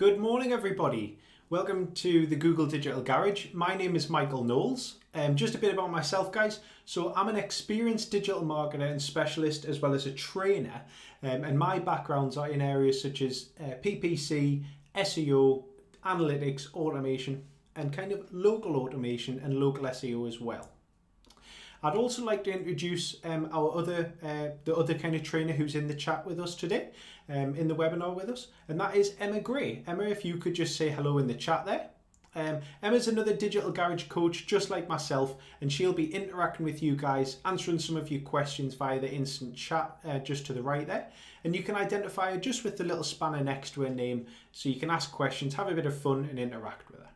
Good morning, everybody. Welcome to the Google Digital Garage. My name is Michael Knowles. Just a bit about myself, guys. So I'm an experienced digital marketer and specialist as well as a trainer. And my backgrounds are in areas such as PPC, SEO, analytics, automation, and kind of local automation and local SEO as well. I'd also like to introduce the other kind of trainer who's in the chat with us today, in the webinar with us, and that is Emma Gray. Emma, if you could just say hello in the chat there. Emma's another digital garage coach just like myself, and she'll be interacting with you guys, answering some of your questions via the instant chat just to the right there. And you can identify her just with the little spanner next to her name, so you can ask questions, have a bit of fun and interact with her.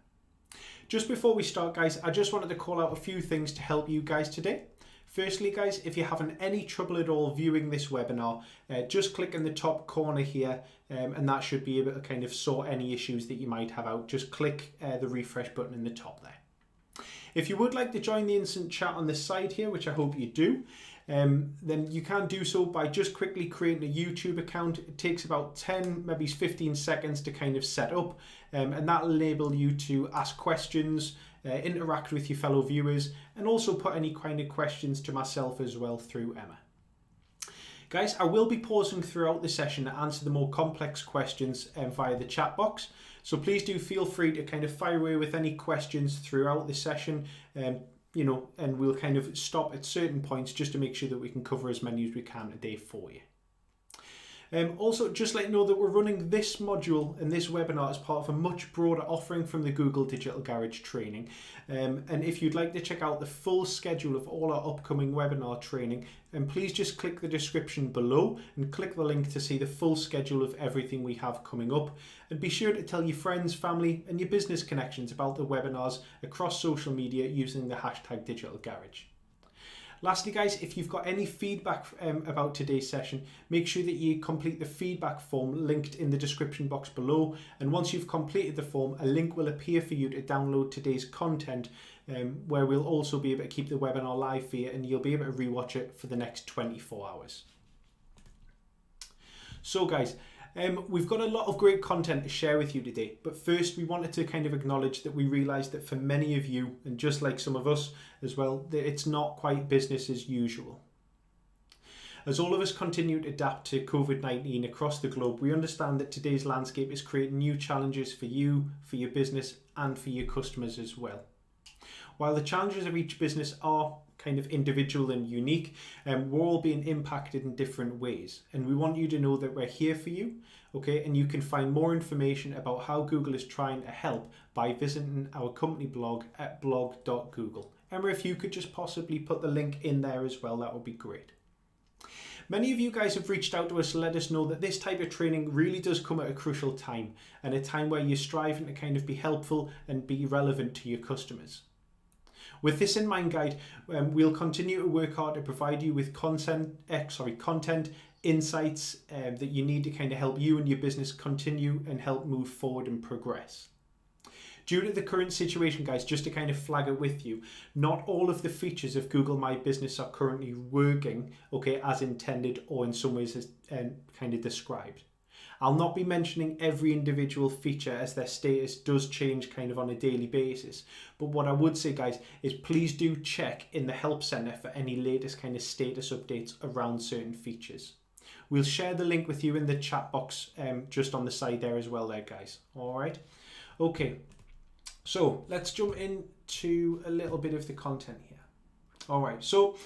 Just before we start, guys, I just wanted to call out a few things to help you guys today. Firstly, guys, if you're having any trouble at all viewing this webinar, just click in the top corner here and that should be able to kind of sort any issues that you might have out. Just click the refresh button in the top there. If you would like to join the instant chat on this side here, which I hope you do, then you can do so by just quickly creating a YouTube account. It takes about 10, maybe 15 seconds to kind of set up, and that'll enable you to ask questions, interact with your fellow viewers, and also put any kind of questions to myself as well through Emma. Guys, I will be pausing throughout the session to answer the more complex questions via the chat box. So please do feel free to kind of fire away with any questions throughout the session, and we'll kind of stop at certain points just to make sure that we can cover as many as we can today for you. Also, just let you know that we're running this module and this webinar as part of a much broader offering from the Google Digital Garage training. And if you'd like to check out the full schedule of all our upcoming webinar training, please just click the description below and click the link to see the full schedule of everything we have coming up. And be sure to tell your friends, family, and your business connections about the webinars across social media using the hashtag Digital Garage. Lastly, guys, if you've got any feedback about today's session, make sure that you complete the feedback form linked in the description box below. And once you've completed the form, a link will appear for you to download today's content, where we'll also be able to keep the webinar live for you and you'll be able to rewatch it for the next 24 hours. So, guys, we've got a lot of great content to share with you today, but first we wanted to kind of acknowledge that we realised that for many of you, and just like some of us as well, that it's not quite business as usual. As all of us continue to adapt to COVID-19 across the globe, we understand that today's landscape is creating new challenges for you, for your business, and for your customers as well. While the challenges of each business are kind of individual and unique, we're all being impacted in different ways, and we want you to know that we're here for you, okay? And you can find more information about how Google is trying to help by visiting our company blog at blog.google. Emma, if you could just possibly put the link in there as well, that would be great. Many of you guys have reached out to us to let us know that this type of training really does come at a crucial time, and a time where you're striving to kind of be helpful and be relevant to your customers. With this in mind, guys, we'll continue to work hard to provide you with content, insights that you need to kind of help you and your business continue and help move forward and progress. Due to the current situation, guys, just to kind of flag it with you, not all of the features of Google My Business are currently working, okay, as intended or in some ways as kind of described. I'll not be mentioning every individual feature as their status does change kind of on a daily basis. But what I would say, guys, is please do check in the Help Center for any latest kind of status updates around certain features. We'll share the link with you in the chat box just on the side there as well there, guys. All right. Okay. So let's jump into a little bit of the content here. All right. So,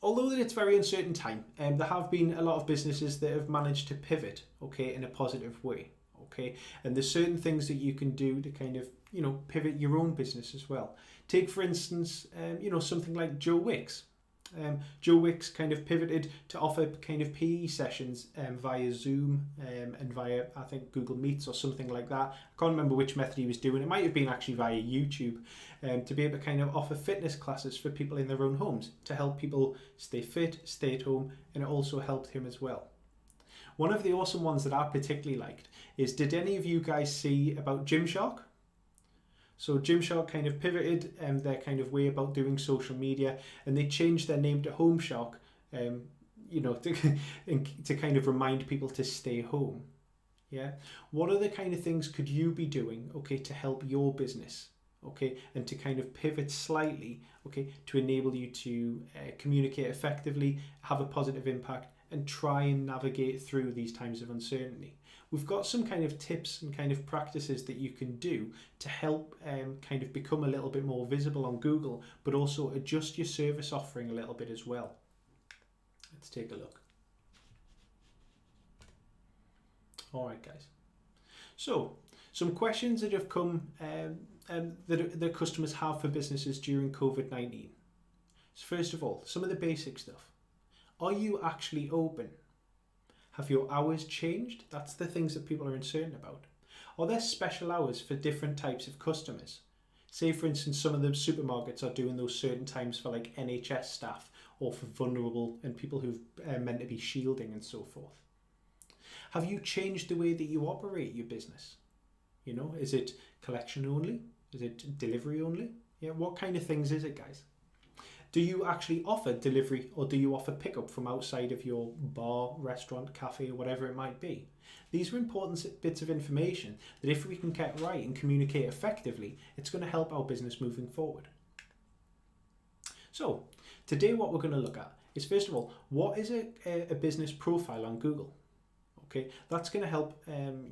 although it's a very uncertain time, there have been a lot of businesses that have managed to pivot, okay, in a positive way, okay? And there's certain things that you can do to kind of, pivot your own business as well. Take, for instance, something like Joe Wicks. Joe Wicks kind of pivoted to offer kind of PE sessions via Zoom and via, I think, Google Meets or something like that. I can't remember which method he was doing. It might have been actually via YouTube, to be able to kind of offer fitness classes for people in their own homes to help people stay fit, stay at home, and it also helped him as well. One of the awesome ones that I particularly liked is, did any of you guys see about Gymshark? So Gymshark kind of pivoted their kind of way about doing social media, and they changed their name to Homeshark, to kind of remind people to stay home. Yeah. What other kind of things could you be doing, okay, to help your business, okay, and to kind of pivot slightly, okay, to enable you to communicate effectively, have a positive impact, and try and navigate through these times of uncertainty. We've got some kind of tips and kind of practices that you can do to help kind of become a little bit more visible on Google, but also adjust your service offering a little bit as well. Let's take a look. All right, guys. So, some questions that have come that the customers have for businesses during COVID-19. So first of all, some of the basic stuff. Are you actually open? Have your hours changed? That's the things that people are uncertain about. Are there special hours for different types of customers? Say, for instance, some of the supermarkets are doing those certain times for like NHS staff or for vulnerable and people who've meant to be shielding and so forth. Have you changed the way that you operate your business? You know, is it collection only? Is it delivery only? Yeah, what kind of things is it, guys? Do you actually offer delivery or do you offer pickup from outside of your bar, restaurant, cafe, or whatever it might be? These are important bits of information that if we can get right and communicate effectively, it's going to help our business moving forward. So, today what we're going to look at is, first of all, what is a business profile on Google? Okay, that's going to help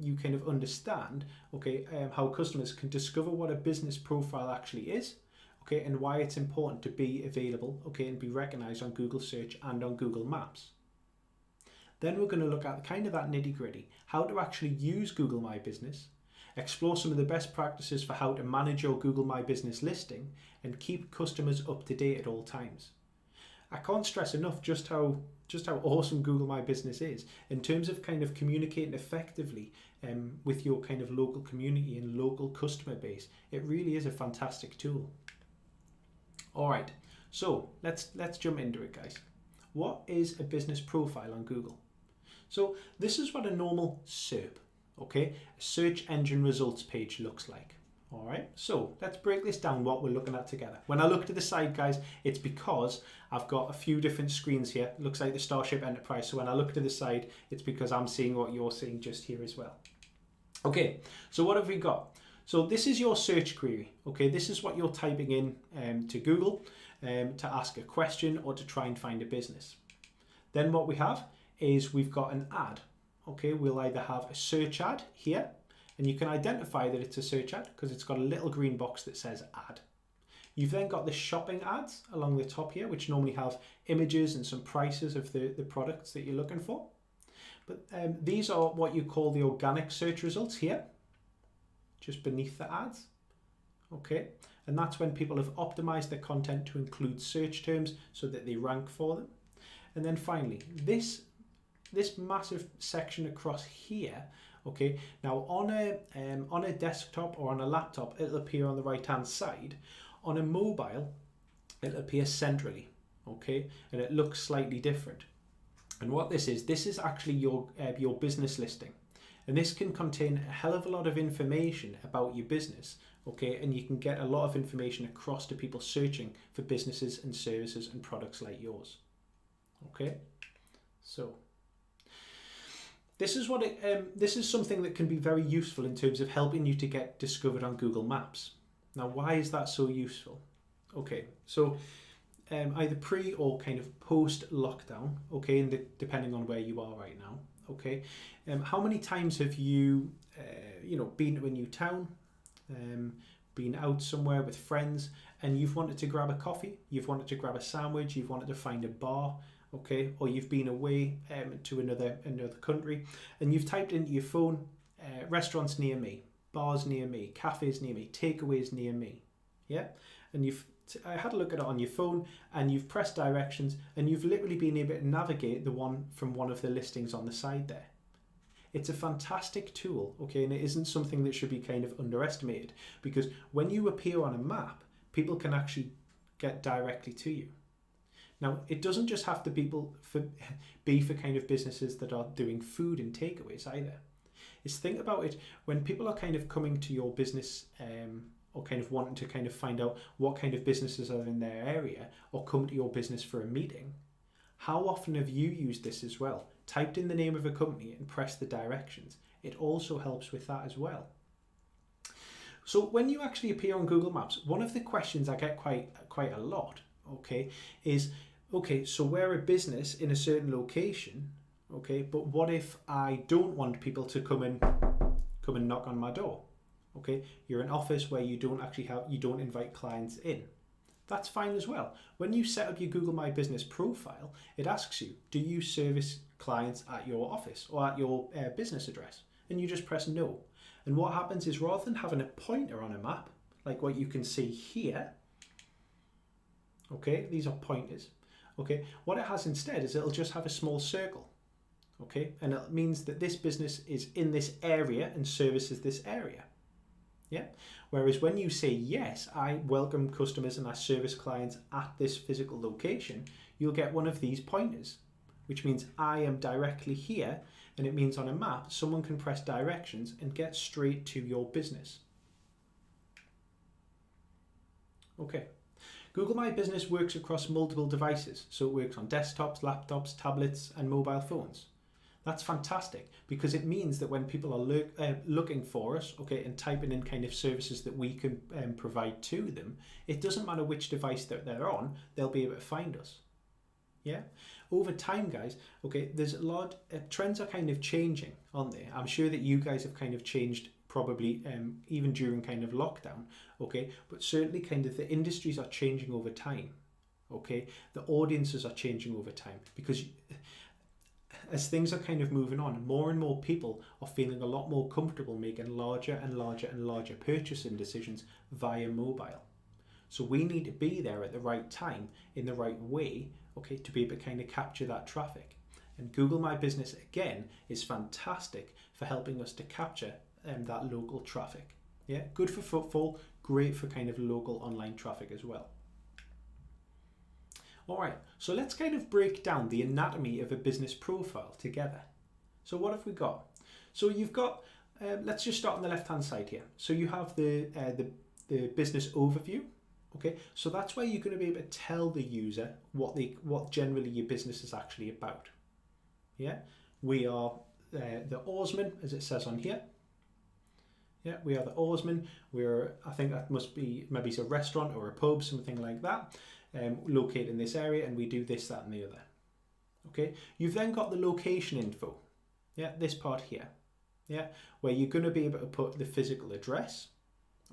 you kind of understand, okay, how customers can discover what a business profile actually is, okay, and why it's important to be available, okay, and be recognized on Google search and on Google Maps. Then we're going to look at kind of that nitty gritty, how to actually use Google My Business, explore some of the best practices for how to manage your Google My Business listing and keep customers up to date at all times. I can't stress enough just how awesome Google My Business is in terms of kind of communicating effectively with your kind of local community and local customer base. It really is a fantastic tool. All right, so let's jump into it, guys. What is a business profile on Google? So this is what a normal SERP, okay, a search engine results page looks like. All right, so let's break this down, what we're looking at together. When I look to the side, guys, it's because I've got a few different screens here. It looks like the Starship Enterprise. So when I look to the side, it's because I'm seeing what you're seeing just here as well. Okay, so what have we got? So this is your search query. Okay, this is what you're typing in to Google to ask a question or to try and find a business. Then what we have is we've got an ad. Okay, we'll either have a search ad here, and you can identify that it's a search ad because it's got a little green box that says ad. You've then got the shopping ads along the top here, which normally have images and some prices of the products that you're looking for. But these are what you call the organic search results here, just beneath the ads. Okay, and that's when people have optimized their content to include search terms so that they rank for them. And then finally, this massive section across here. Okay, now on a desktop or on a laptop, it'll appear on the right hand side. On a mobile, it'll appear centrally, okay, and it looks slightly different. And what this is actually your business listing, and this can contain a hell of a lot of information about your business, okay, and you can get a lot of information across to people searching for businesses and services and products like yours. Okay, so this is something that can be very useful in terms of helping you to get discovered on Google Maps. Now, why is that so useful? Okay, so either pre or kind of post lockdown, okay, and depending on where you are right now, okay, how many times have you, been to a new town, been out somewhere with friends, and you've wanted to grab a coffee, you've wanted to grab a sandwich, you've wanted to find a bar, okay, or you've been away to another country, and you've typed into your phone, restaurants near me, bars near me, cafes near me, takeaways near me, yeah, and I had a look at it on your phone, and you've pressed directions, and you've literally been able to navigate the one from one of the listings on the side there. It's a fantastic tool, okay, and it isn't something that should be kind of underestimated, because when you appear on a map, people can actually get directly to you. Now, it doesn't just have to be for kind of businesses that are doing food and takeaways either. Is think about it when people are kind of coming to your business or kind of wanting to kind of find out what kind of businesses are in their area or come to your business for a meeting. How often have you used this as well? Typed in the name of a company and pressed the directions. it also helps with that as well. So when you actually appear on Google Maps, one of the questions I get quite a lot, okay, is, okay, so we're a business in a certain location, okay, but what if I don't want people to come and knock on my door? Okay, you're an office where you don't invite clients in. That's fine as well. When you set up your Google My Business profile, it asks you, do you service clients at your office or at your business address? And you just press no. And what happens is, rather than having a pointer on a map, like what you can see here, okay, these are pointers, okay, what it has instead is it'll just have a small circle, okay, and it means that this business is in this area and services this area. Yeah. Whereas when you say, yes, I welcome customers and I service clients at this physical location, you'll get one of these pointers, which means I am directly here, and it means on a map, someone can press directions and get straight to your business. Okay. Google My Business works across multiple devices, so it works on desktops, laptops, tablets, and mobile phones. That's fantastic, because it means that when people are looking for us, okay, and typing in kind of services that we can provide to them, it doesn't matter which device that they're on, they'll be able to find us. Yeah. Over time, guys, okay, there's a lot, trends are kind of changing, aren't they? I'm sure that you guys have kind of changed probably even during kind of lockdown, okay, but certainly kind of the industries are changing over time, okay, the audiences are changing over time, because as things are kind of moving on, more and more people are feeling a lot more comfortable making larger and larger and larger purchasing decisions via mobile. So we need to be there at the right time, in the right way, okay, to be able to kind of capture that traffic. And Google My Business, again, is fantastic for helping us to capture that local traffic. Yeah, good for footfall, great for kind of local online traffic as well. All right, so let's kind of break down the anatomy of a business profile together. So what have we got? So you've got, let's just start on the left-hand side here. So you have the business overview. Okay, so that's where you're going to be able to tell the user what generally your business is actually about. Yeah, we are the oarsmen, as it says on here. Yeah, we are the oarsmen. I think that must be maybe it's a restaurant or a pub, something like that, located in this area, and we do this, that, and the other. Okay, you've then got the location info. Yeah, this part here. Yeah, where you're going to be able to put the physical address,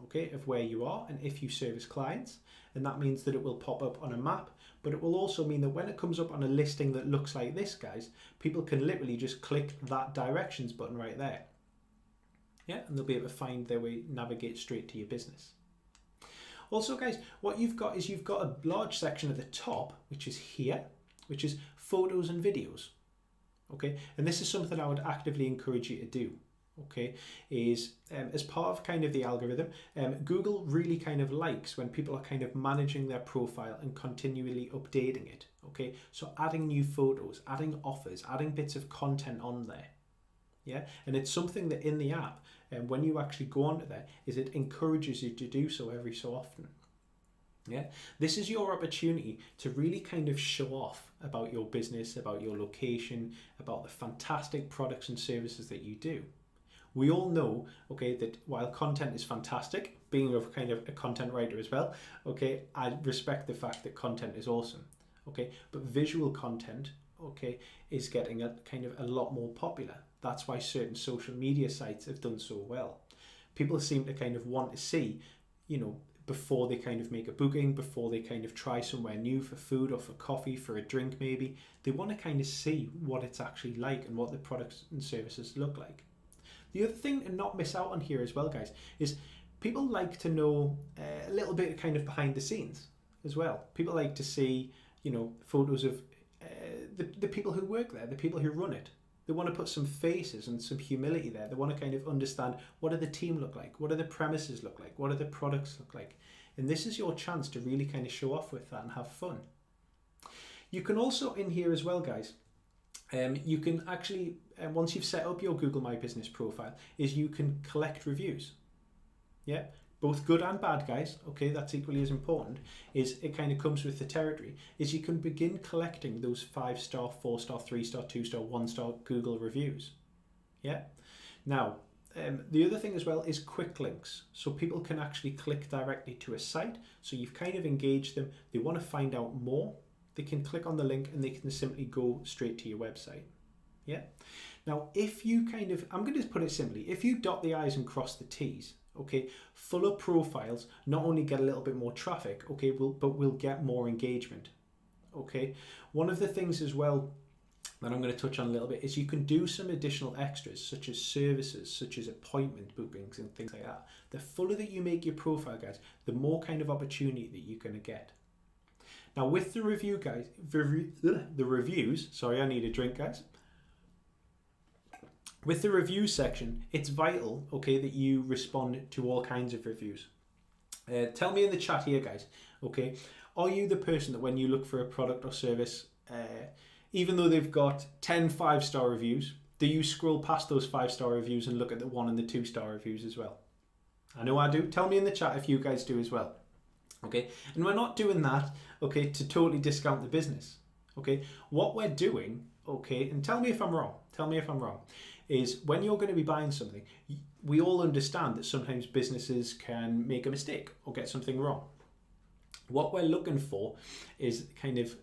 okay, of where you are and if you service clients, and that means that it will pop up on a map, but it will also mean that when it comes up on a listing that looks like this, guys, people can literally just click that directions button right there. Yeah, and they'll be able to find their way, navigate straight to your business. Also, guys, what you've got is you've got a large section at the top, which is here, which is photos and videos. Okay, and this is something I would actively encourage you to do. Okay, is as part of kind of the algorithm, Google really kind of likes when people are kind of managing their profile and continually updating it. Okay, so adding new photos, adding offers, adding bits of content on there. Yeah, and it's something that in the app, when you actually go onto there, is it encourages you to do so every so often. Yeah, this is your opportunity to really kind of show off about your business, about your location, about the fantastic products and services that you do. We all know, okay, that while content is fantastic, being a kind of a content writer as well, okay, I respect the fact that content is awesome, okay, but visual content, okay, is getting a kind of a lot more popular. That's why certain social media sites have done so well. People seem to kind of want to see, you know, before they kind of make a booking, before they kind of try somewhere new for food or for coffee, for a drink maybe, they want to kind of see what it's actually like and what the products and services look like. The other thing to not miss out on here as well, guys, is people like to know a little bit kind of behind the scenes as well. People like to see, you know, photos of the people who work there, the people who run it. They want to put some faces and some humility there. They want to kind of understand, what do the team look like? What do the premises look like? What do the products look like? And this is your chance to really kind of show off with that and have fun. You can also, in here as well, guys, you can actually, once you've set up your Google My Business profile, is you can collect reviews. Yeah, both good and bad, guys. Okay, that's equally as important. Is it kind of comes with the territory. Is you can begin collecting those 5-star, 4-star, 3-star, 2-star, 1-star Google reviews. Yeah, Now, the other thing as well is quick links. So people can actually click directly to a site. So you've kind of engaged them. They want to find out more. They can click on the link and they can simply go straight to your website. Yeah. Now, if you I'm going to put it simply, if you dot the I's and cross the T's, okay, fuller profiles not only get a little bit more traffic, okay, but we'll get more engagement. Okay. One of the things as well that I'm going to touch on a little bit is you can do some additional extras such as services, such as appointment bookings and things like that. The fuller that you make your profile, guys, the more kind of opportunity that you're going to get. Now with the review, guys, the reviews, sorry, I need a drink, guys. With the review section, it's vital, okay, that you respond to all kinds of reviews. Tell me in the chat here, guys, okay, are you the person that when you look for a product or service, even though they've got 10 5-star reviews, do you scroll past those 5-star reviews and look at the 1 and the 2-star reviews as well? I know I do. Tell me in the chat if you guys do as well. Okay, and we're not doing that, okay, to totally discount the business. Okay, what we're doing, okay, and tell me if I'm wrong, is when you're going to be buying something, we all understand that sometimes businesses can make a mistake or get something wrong. What we're looking for is kind of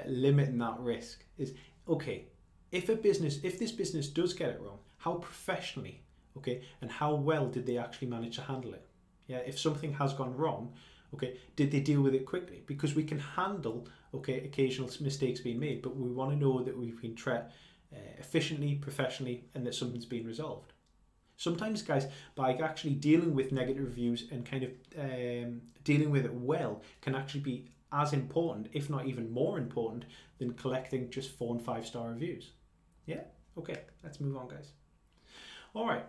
limiting that risk. Is, okay, if this business does get it wrong, how professionally, okay, and how well did they actually manage to handle it? Yeah, if something has gone wrong, okay, did they deal with it quickly? Because we can handle, okay, occasional mistakes being made, but we want to know that we've been treated efficiently, professionally, and that something's been resolved. Sometimes, guys, by actually dealing with negative reviews and kind of dealing with it well can actually be as important, if not even more important, than collecting just 4 and 5-star reviews. Yeah? Okay, let's move on, guys. All right.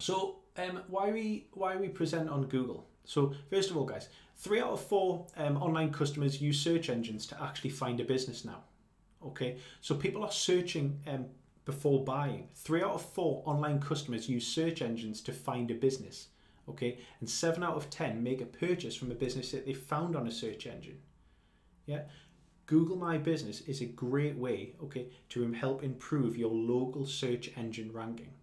So why we present on Google? So first of all, guys, 3 out of 4 online customers use search engines to actually find a business now. Okay, so people are searching before buying. 3 out of 4 online customers use search engines to find a business. Okay, and 7 out of 10 make a purchase from a business that they found on a search engine. Yeah, Google My Business is a great way, okay, to help improve your local search engine ranking.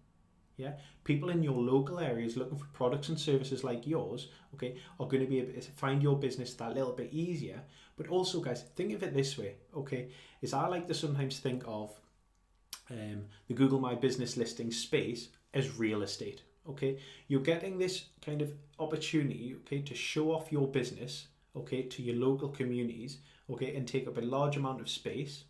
Yeah, people in your local areas looking for products and services like yours, okay, are going to be able to find your business that little bit easier. But also, guys, think of it this way, okay, is I like to sometimes think of the Google My Business listing space as real estate. Okay, you're getting this kind of opportunity, okay, to show off your business, okay, to your local communities, okay, and take up a large amount of space.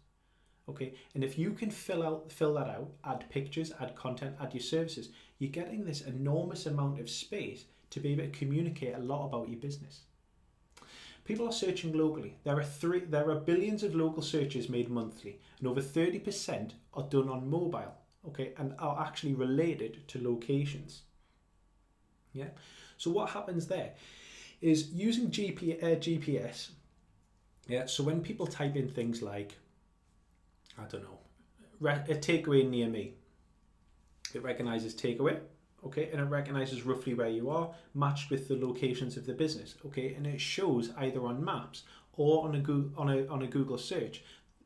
Okay, and if you can fill that out, add pictures, add content, add your services, you're getting this enormous amount of space to be able to communicate a lot about your business. People are searching locally. There are billions of local searches made monthly, and over 30% are done on mobile, okay, and are actually related to locations. Yeah. So what happens there is using GPS. Yeah. So when people type in things like, I don't know, a takeaway near me, it recognizes takeaway, okay, and it recognizes roughly where you are, matched with the locations of the business, okay, and it shows either on maps or on a Google search,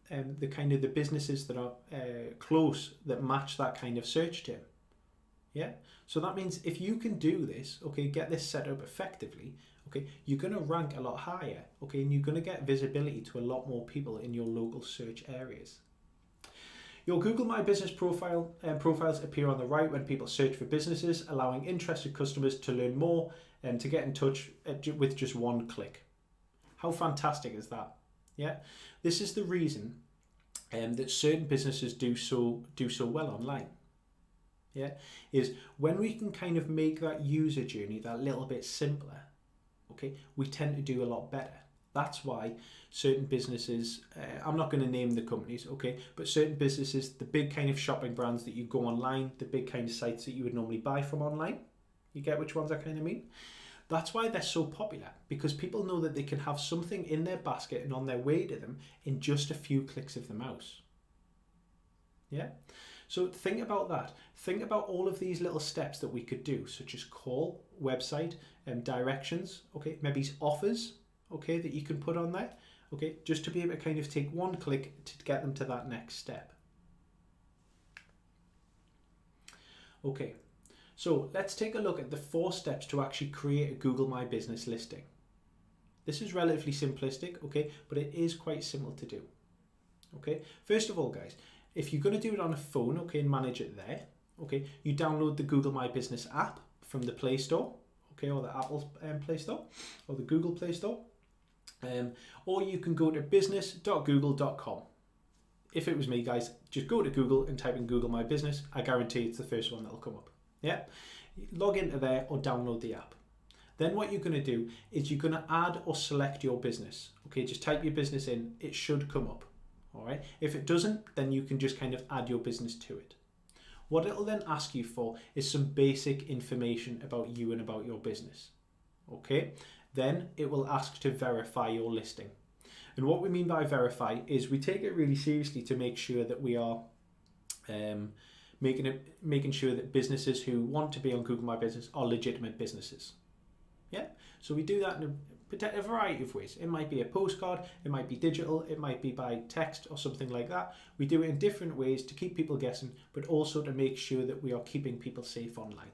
the kind of the businesses that are close that match that kind of search term. Yeah, so that means if you can do this, okay, get this set up effectively, okay, you're going to rank a lot higher, okay, and you're going to get visibility to a lot more people in your local search areas. Your Google My Business profiles appear on the right when people search for businesses, allowing interested customers to learn more and to get in touch with just one click. How fantastic is that? Yeah, this is the reason that certain businesses do so well online. Yeah, is when we can kind of make that user journey that little bit simpler, okay, we tend to do a lot better. That's why certain businesses, I'm not going to name the companies, okay, but certain businesses, the big kind of shopping brands that you go online, the big kind of sites that you would normally buy from online, you get which ones I kind of mean? That's why they're so popular, because people know that they can have something in their basket and on their way to them in just a few clicks of the mouse. Yeah? So think about that. Think about all of these little steps that we could do, such as call, website, directions, okay, maybe offers, okay, that you can put on there, okay, just to be able to kind of take one click to get them to that next step. Okay, So let's take a look at the 4 steps to actually create a Google My Business listing. This is relatively simplistic, okay, but it is quite simple to do. Okay, first of all, guys, if you're going to do it on a phone, okay, and manage it there, okay, you download the Google My Business app from the Play Store, okay, or the Apple Play Store, or the Google Play Store, or you can go to business.google.com. If it was me, guys, just go to Google and type in Google My Business. I guarantee it's the first one that'll come up. Yeah, log into there or download the app. Then what you're going to do is you're going to add or select your business. Okay, just type your business in. It should come up. All right. If it doesn't, then you can just kind of add your business to it. What it'll then ask you for is some basic information about you and about your business. Okay. Then it will ask to verify your listing. And what we mean by verify is we take it really seriously to make sure that we are making sure that businesses who want to be on Google My Business are legitimate businesses. Yeah, so we do that in a variety of ways. It might be a postcard, it might be digital, it might be by text or something like that. We do it in different ways to keep people guessing, but also to make sure that we are keeping people safe online.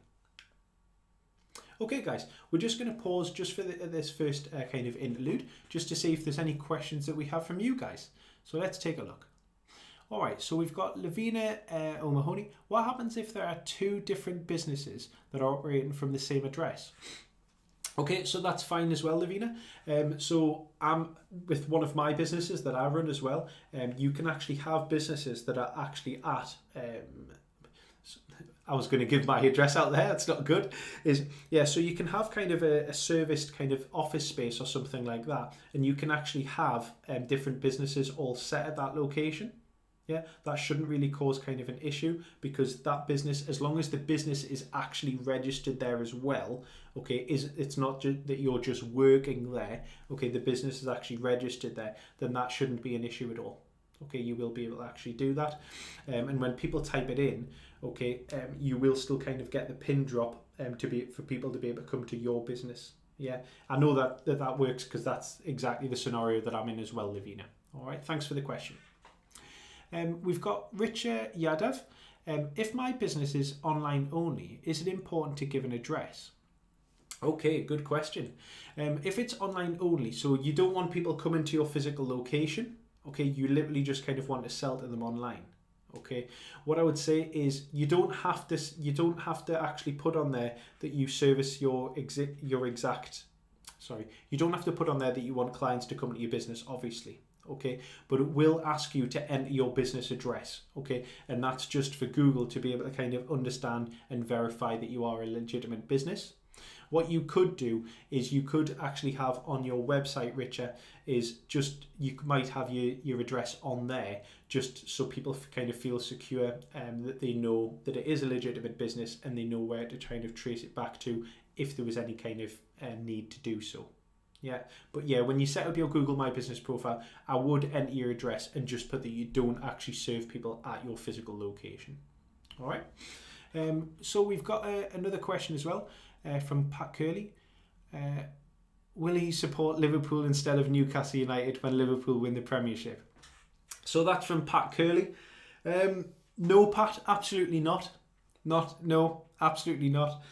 Okay, guys, we're just going to pause just for this first kind of interlude, just to see if there's any questions that we have from you guys. So let's take a look. All right, so we've got Lavina O'Mahony. What happens if there are 2 different businesses that are operating from the same address? Okay, so that's fine as well, Lavina. So I'm with one of my businesses that I run as well. You can actually have businesses that are actually at I was going to give my address out there. That's not good. So you can have kind of a serviced kind of office space or something like that, and you can actually have different businesses all set at that location. Yeah, that shouldn't really cause kind of an issue, because that business, as long as the business is actually registered there as well, okay, it's not just that you're just working there, okay, the business is actually registered there, then that shouldn't be an issue at all. Okay, you will be able to actually do that. And when people type it in, okay, you will still kind of get the pin drop for people to be able to come to your business. Yeah, I know that works, because that's exactly the scenario that I'm in as well, Lavina. All right, thanks for the question. We've got Richa Yadav. If my business is online only, is it important to give an address? Okay, good question. If it's online only, so you don't want people coming to your physical location, okay, you literally just kind of want to sell to them online. Okay, what I would say is you don't have to actually put on there that you service you don't have to put on there that you want clients to come to your business, obviously. Okay, but it will ask you to enter your business address, okay, and that's just for Google to be able to kind of understand and verify that you are a legitimate business. What you could do is you could actually have on your website, Richa, is just you might have your address on there, just so people kind of feel secure, that they know that it is a legitimate business and they know where to kind of trace it back to if there was any kind of need to do so. Yeah, but yeah, when you set up your Google My Business profile, I would enter your address and just put that you don't actually serve people at your physical location. All right. So we've got another question as well from Pat Curley. Will he support Liverpool instead of Newcastle United when Liverpool win the Premiership? So that's from Pat Curley. No, Pat, absolutely not. No, absolutely not.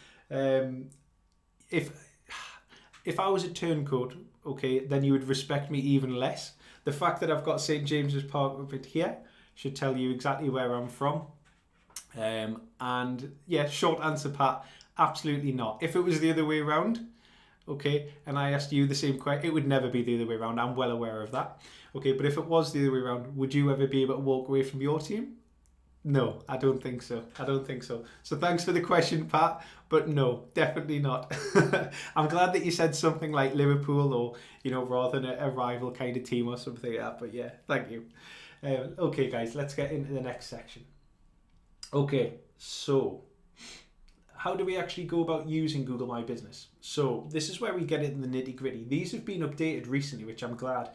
If I was a turncoat, okay, then you would respect me even less. The fact that I've got St James's Park up here should tell you exactly where I'm from. And yeah, short answer, Pat, absolutely not. If it was the other way around, okay, and I asked you the same question, it would never be the other way around. I'm well aware of that. Okay, but if it was the other way around, would you ever be able to walk away from your team? No, I don't think so. So thanks for the question, Pat, but no, definitely not. I'm glad that you said something like Liverpool, or, rather than a rival kind of team or something like that, but yeah, thank you. Okay, guys, let's get into the next section. Okay, so how do we actually go about using Google My Business? So this is where we get into the nitty gritty. These have been updated recently, which I'm glad,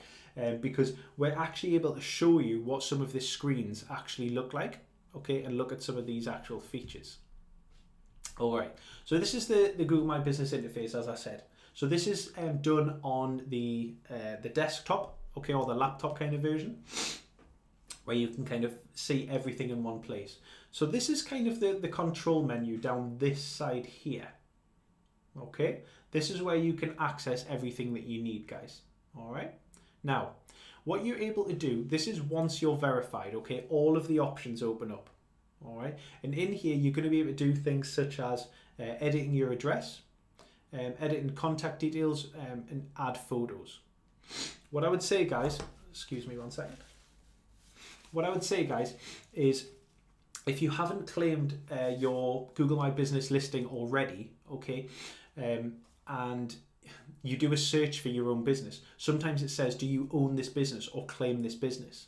because we're actually able to show you what some of the screens actually look like. Okay, and look at some of these actual features. All right, so this is the Google My Business interface, as I said. So this is done on the desktop, okay, or the laptop kind of version, where you can kind of see everything in one place. So this is kind of the control menu down this side here. Okay, this is where you can access everything that you need, guys. All right. Now, what you're able to do, this is once you're verified, okay, all of the options open up. All right. And in here, you're going to be able to do things such as editing your address, editing contact details, and add photos. What I would say, guys, excuse me one second. What I would say, guys, is if you haven't claimed your Google My Business listing already, okay, and you do a search for your own business, sometimes it says, do you own this business or claim this business?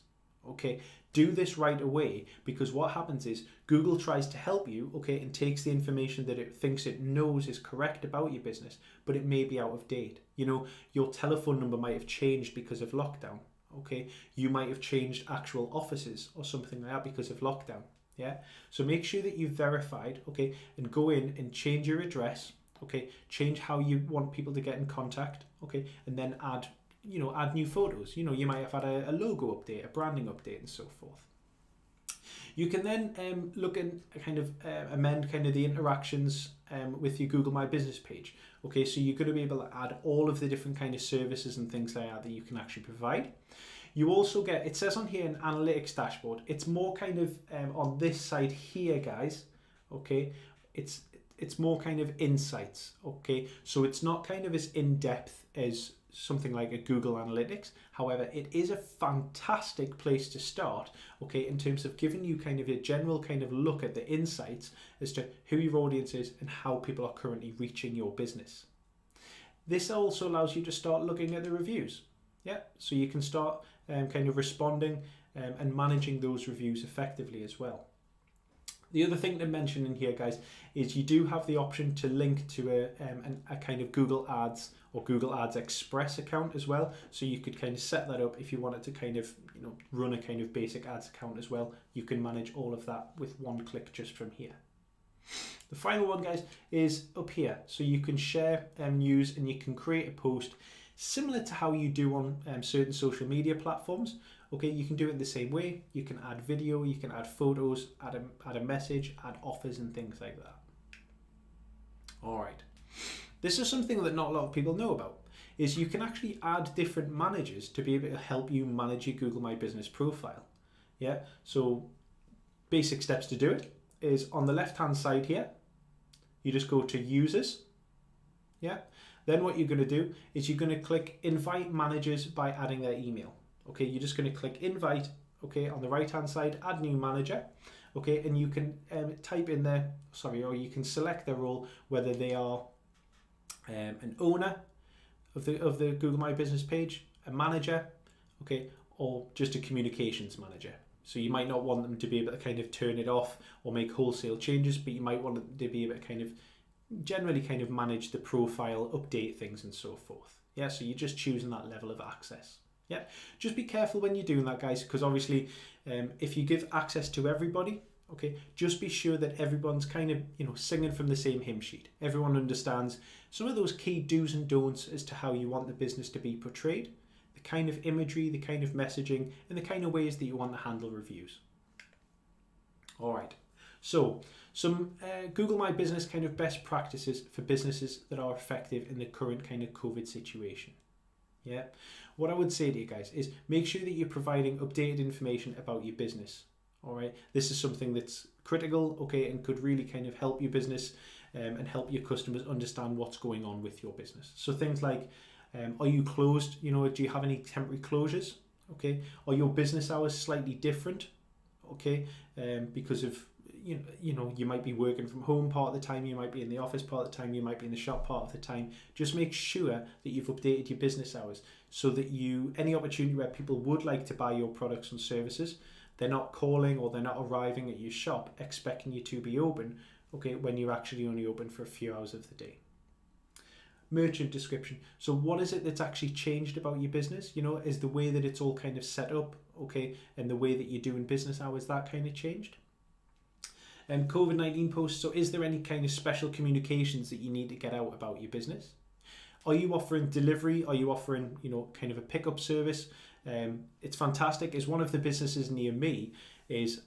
Okay, do this right away, because what happens is Google tries to help you, okay, and takes the information that it thinks it knows is correct about your business, but it may be out of date. You know, your telephone number might have changed because of lockdown, okay? You might have changed actual offices or something like that because of lockdown, yeah? So make sure that you've verified, okay, and go in and change your address, okay? Change how you want people to get in contact, okay? And then add new photos. You know, you might have had a logo update, a branding update, and so forth. You can then look and kind of amend kind of the interactions with your Google My Business page. Okay, so you're going to be able to add all of the different kind of services and things like that you can actually provide. You also get, it says on here, an analytics dashboard. It's more kind of on this side here, guys. Okay, it's more kind of insights. Okay, so it's not kind of as in-depth as something like a Google Analytics. However, it is a fantastic place to start, okay, in terms of giving you kind of a general kind of look at the insights as to who your audience is and how people are currently reaching your business. This also allows you to start looking at the reviews. Yeah, so you can start kind of responding and managing those reviews effectively as well. The other thing to mention in here, guys, is you do have the option to link to a kind of Google Ads or Google Ads Express account as well. So you could kind of set that up if you wanted to kind of, you know, run a kind of basic ads account as well. You can manage all of that with one click just from here. The final one, guys, is up here. So you can share news and you can create a post similar to how you do on certain social media platforms. Okay, you can do it the same way. You can add video, you can add photos, add a message, add offers and things like that. All right. This is something that not a lot of people know about, is you can actually add different managers to be able to help you manage your Google My Business profile. Yeah, so basic steps to do it is on the left-hand side here, you just go to users. Yeah, then what you're going to do is you're going to click invite managers by adding their email. Okay, you're just going to click invite, okay, on the right hand side, add new manager, okay, and you can type in there, or you can select their role, whether they are an owner of the Google My Business page, a manager, okay, or just a communications manager. So you might not want them to be able to kind of turn it off or make wholesale changes, but you might want them to be able to kind of generally kind of manage the profile, update things and so forth. Yeah, so you're just choosing that level of access. Yeah, just be careful when you're doing that, guys, because obviously if you give access to everybody, okay, just be sure that everyone's kind of, you know, singing from the same hymn sheet. Everyone understands some of those key do's and don'ts as to how you want the business to be portrayed, the kind of imagery, the kind of messaging, and the kind of ways that you want to handle reviews. All right, so some Google My Business kind of best practices for businesses that are effective in the current kind of COVID situation. Yeah, what I would say to you guys is make sure that you're providing updated information about your business. All right, this is something that's critical, okay, and could really kind of help your business and help your customers understand what's going on with your business. So things like, are you closed? You know, do you have any temporary closures? Okay, are your business hours slightly different? Okay, because of you might be working from home part of the time, you might be in the office part of the time, you might be in the shop part of the time. Just make sure that you've updated your business hours so that any opportunity where people would like to buy your products and services, they're not calling or they're not arriving at your shop expecting you to be open, okay, when you're actually only open for a few hours of the day. Merchant description. So what is it that's actually changed about your business? You know, is the way that it's all kind of set up, okay, and the way that you're doing business hours, that kind of changed? COVID-19 posts. So is there any kind of special communications that you need to get out about your business? Are you offering delivery? Are you offering, you know, kind of a pickup service? It's fantastic. As one of the businesses near me is,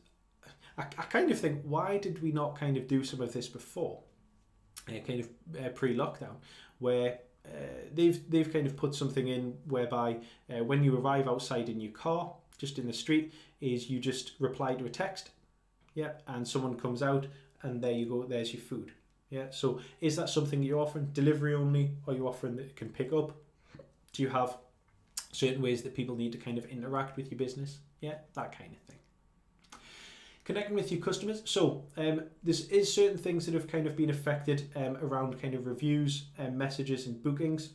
I kind of think, why did we not kind of do some of this before? Pre-lockdown, where they've kind of put something in whereby when you arrive outside in your car, just in the street, is you just reply to a text, yeah, and someone comes out, and there you go, there's your food. Yeah, so is that something you're offering delivery only, or are you offering that it can pick up? Do you have certain ways that people need to kind of interact with your business? Yeah, that kind of thing. Connecting with your customers. So this is certain things that have kind of been affected around kind of reviews and messages and bookings.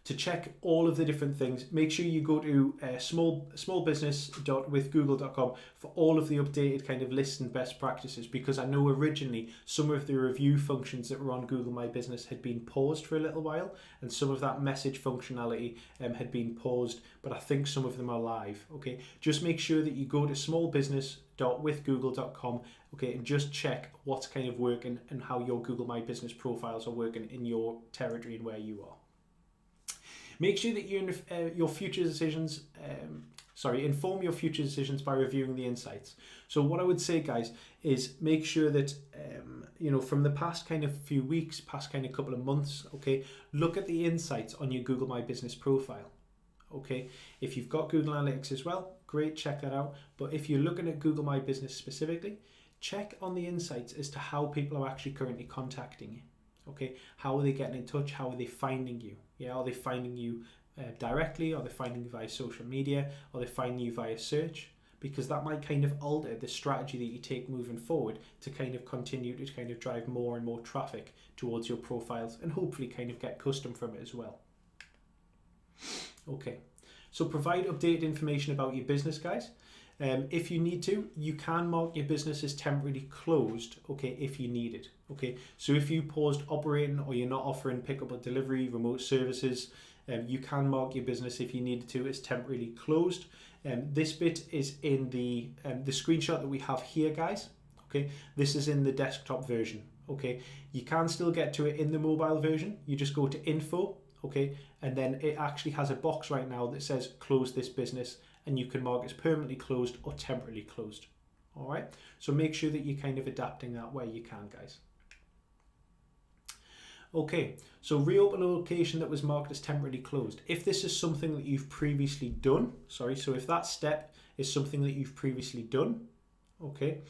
To check all of the different things, make sure you go to smallbusiness.withgoogle.com for all of the updated kind of lists and best practices, because I know originally some of the review functions that were on Google My Business had been paused for a little while, and some of that message functionality had been paused, but I think some of them are live. Okay, just make sure that you go to smallbusiness.withgoogle.com, okay, and just check what's kind of working and how your Google My Business profiles are working in your territory and where you are. Make sure that you inform your future decisions by reviewing the insights. So what I would say, guys, is make sure that from the past kind of few weeks, past kind of couple of months, okay, look at the insights on your Google My Business profile. Okay, if you've got Google Analytics as well, great, check that out. But if you're looking at Google My Business specifically, check on the insights as to how people are actually currently contacting you. Okay, how are they getting in touch? How are they finding you? Yeah, are they finding you directly? Are they finding you via social media? Are they finding you via search? Because that might kind of alter the strategy that you take moving forward to kind of continue to kind of drive more and more traffic towards your profiles, and hopefully kind of get custom from it as well. Okay, so provide updated information about your business, guys. If you need to, you can mark your business as temporarily closed, okay, if you need it, okay? So if you paused operating, or you're not offering pickup or delivery, remote services, you can mark your business, if you needed to, as temporarily closed. This bit is in the screenshot that we have here, guys, okay? This is in the desktop version, okay? You can still get to it in the mobile version. You just go to info, okay? And then it actually has a box right now that says close this business, and you can mark as permanently closed or temporarily closed. All right, so make sure that you're kind of adapting that where you can, guys. Okay, so reopen a location that was marked as temporarily closed. If this is something that you've previously done, so if that step is something that you've previously done, okay,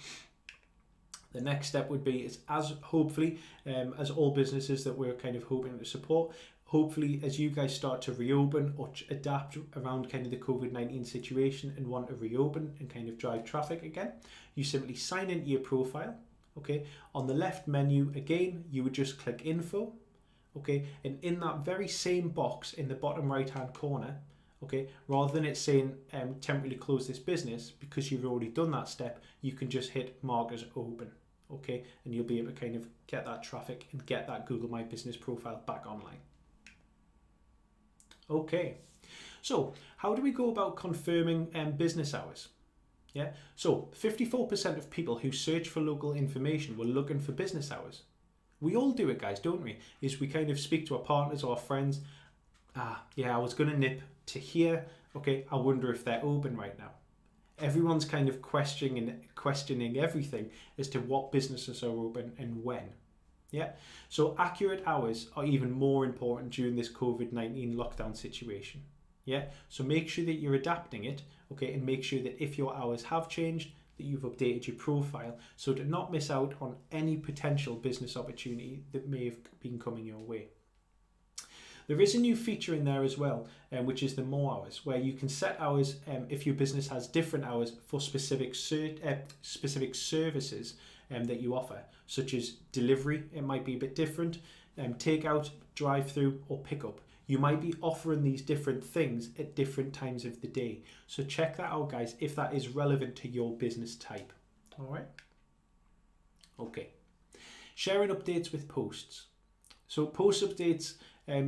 the next step would be, as hopefully, as all businesses that we're kind of hoping to support, hopefully as you guys start to reopen or adapt around kind of the COVID-19 situation and want to reopen and kind of drive traffic again, you simply sign into your profile, okay? On the left menu, again, you would just click info, okay? And in that very same box in the bottom right-hand corner, okay, rather than it saying temporarily close this business, because you've already done that step, you can just hit mark as open, okay? And you'll be able to kind of get that traffic and get that Google My Business profile back online. Okay, so how do we go about confirming business hours? Yeah, so 54% of people who search for local information were looking for business hours. We all do it, guys, don't we? Is we kind of speak to our partners or our friends. Yeah, I was going to nip to here. Okay, I wonder if they're open right now. Everyone's kind of questioning everything as to what businesses are open and when. Yeah, so accurate hours are even more important during this COVID-19 lockdown situation. Yeah, so make sure that you're adapting it, okay, and make sure that if your hours have changed, that you've updated your profile so to not miss out on any potential business opportunity that may have been coming your way. There is a new feature in there as well, which is the more hours, where you can set hours if your business has different hours for specific services that you offer, such as delivery. It might be a bit different, takeout, drive-through, or pickup. You might be offering these different things at different times of the day. So check that out, guys, if that is relevant to your business type. All right. Okay. Sharing updates with posts. So post updates,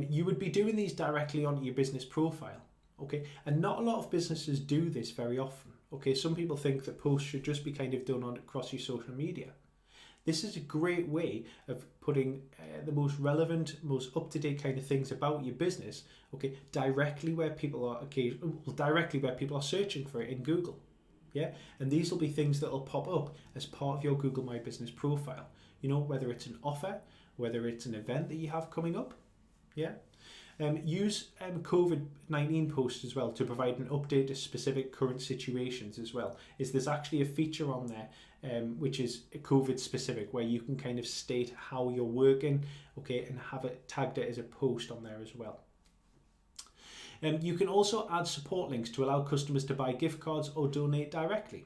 you would be doing these directly onto your business profile. Okay. And not a lot of businesses do this very often. Okay. Some people think that posts should just be kind of done across your social media. This is a great way of putting the most relevant, most up-to-date kind of things about your business, okay, directly where people are searching for it in Google. Yeah, and these will be things that will pop up as part of your Google My Business profile. You know, whether it's an offer, whether it's an event that you have coming up. Yeah. Use COVID-19 posts as well to provide an update to specific current situations as well. There's actually a feature on there which is COVID specific, where you can kind of state how you're working, okay, and have it tagged it as a post on there as well. You can also add support links to allow customers to buy gift cards or donate directly.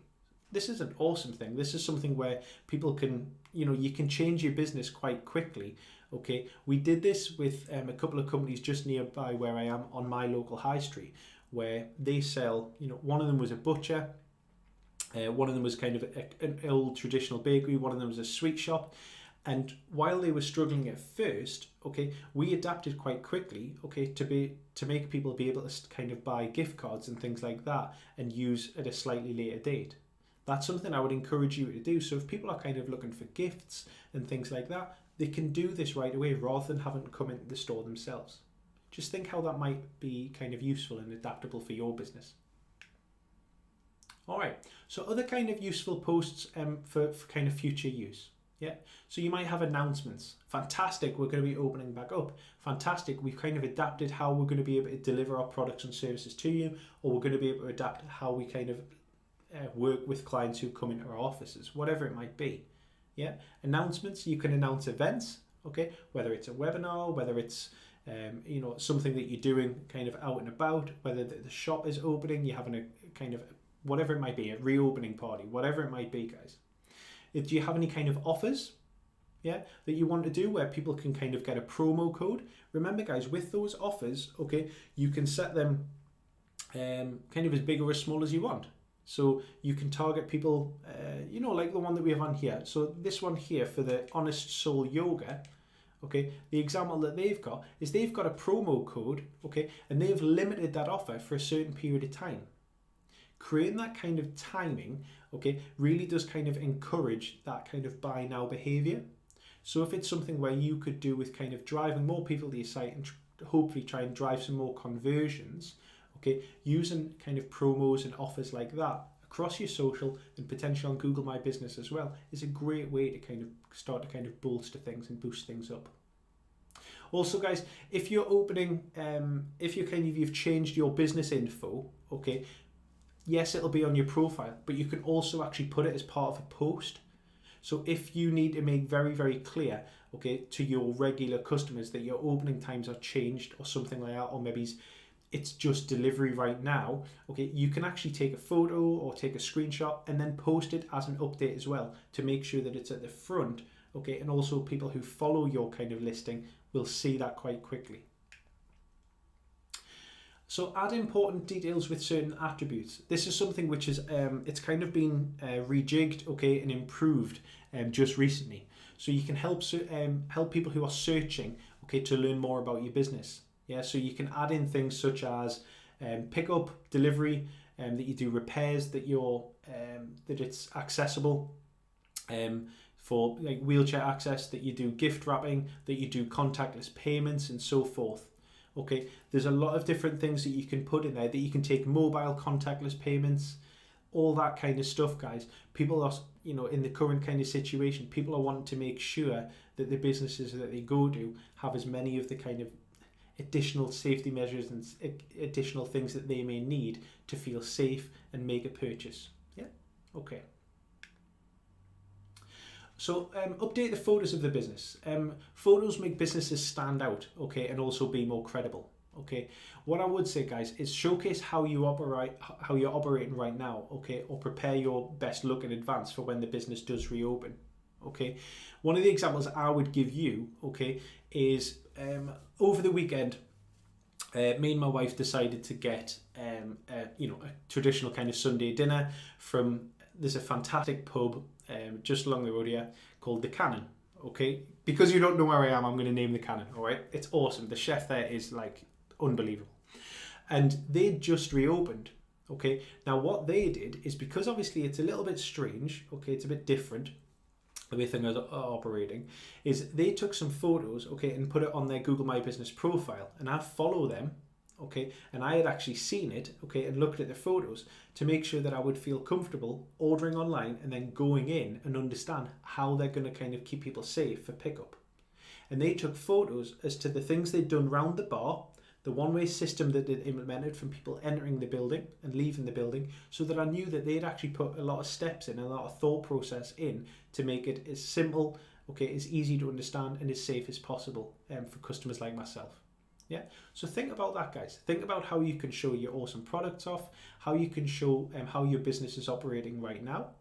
This is an awesome thing. This is something where people can, you can change your business quite quickly. Okay, we did this with a couple of companies just nearby where I am on my local high street, where they sell, one of them was a butcher, one of them was kind of an old traditional bakery, one of them was a sweet shop. And while they were struggling at first, okay, we adapted quite quickly, okay, to make people be able to kind of buy gift cards and things like that and use at a slightly later date. That's something I would encourage you to do. So if people are kind of looking for gifts and things like that, they can do this right away rather than having to come into the store themselves. Just think how that might be kind of useful and adaptable for your business. All right, so other kind of useful posts for kind of future use. Yeah, so you might have announcements. Fantastic, we're going to be opening back up. Fantastic, we've kind of adapted how we're going to be able to deliver our products and services to you, or we're going to be able to adapt how we kind of work with clients who come into our offices, whatever it might be. Yeah, announcements, you can announce events, okay, whether it's a webinar, whether it's something that you're doing kind of out and about, whether the shop is opening, you're having a kind of, whatever it might be, a reopening party, whatever it might be, guys. Do you have any kind of offers, yeah, that you want to do where people can kind of get a promo code? Remember, guys, with those offers, okay, you can set them kind of as big or as small as you want. So you can target people, like the one that we have on here. So this one here for the Honest Soul Yoga, okay, the example that they've got is they've got a promo code, okay, and they've limited that offer for a certain period of time. Creating that kind of timing, okay, really does kind of encourage that kind of buy now behavior. So if it's something where you could do with kind of driving more people to your site and hopefully try and drive some more conversions, okay, using kind of promos and offers like that across your social and potentially on Google My Business as well is a great way to kind of start to kind of bolster things and boost things up. Also, guys, if you're opening, you've changed your business info, okay, yes, it'll be on your profile, but you can also actually put it as part of a post. So if you need to make very, very clear, okay, to your regular customers that your opening times are changed or something like that, or maybe it's just delivery right now, okay, you can actually take a photo or take a screenshot and then post it as an update as well to make sure that it's at the front, okay, and also people who follow your kind of listing will see that quite quickly. So add important details with certain attributes. This is something which is, it's kind of been rejigged, okay, and improved just recently. So you can help people who are searching, okay, to learn more about your business. Yeah, so you can add in things such as pickup, delivery, that you do repairs, that it's accessible for like wheelchair access, that you do gift wrapping, that you do contactless payments and so forth. Okay, there's a lot of different things that you can put in there, that you can take mobile contactless payments, all that kind of stuff, guys. People are, in the current kind of situation, people are wanting to make sure that the businesses that they go to have as many of the kind of additional safety measures and additional things that they may need to feel safe and make a purchase. Yeah, okay. So update the photos of the business. Photos make businesses stand out, okay, and also be more credible. Okay, what I would say, guys, is showcase how you're operating right now, okay, or prepare your best look in advance for when the business does reopen. Okay, one of the examples I would give you, okay, is over the weekend, me and my wife decided to get a traditional kind of Sunday dinner from, there's a fantastic pub just along the road here called The Cannon. Okay, because you don't know where I am, I'm going to name The Cannon. All right, it's awesome. The chef there is like unbelievable, and they just reopened. Okay, now what they did is, because obviously it's a little bit strange, okay, it's a bit different the way things are operating, is they took some photos, okay, and put it on their Google My Business profile, and I follow them, okay, and I had actually seen it, okay, and looked at the photos to make sure that I would feel comfortable ordering online and then going in and understand how they're going to kind of keep people safe for pickup. And they took photos as to the things they'd done round the bar, the one-way system that they'd implemented from people entering the building and leaving the building, so that I knew that they'd actually put a lot of steps in, a lot of thought process in to make it as simple, okay, as easy to understand and as safe as possible for customers like myself. Yeah, so think about that, guys. Think about how you can show your awesome products off, how you can show how your business is operating right now.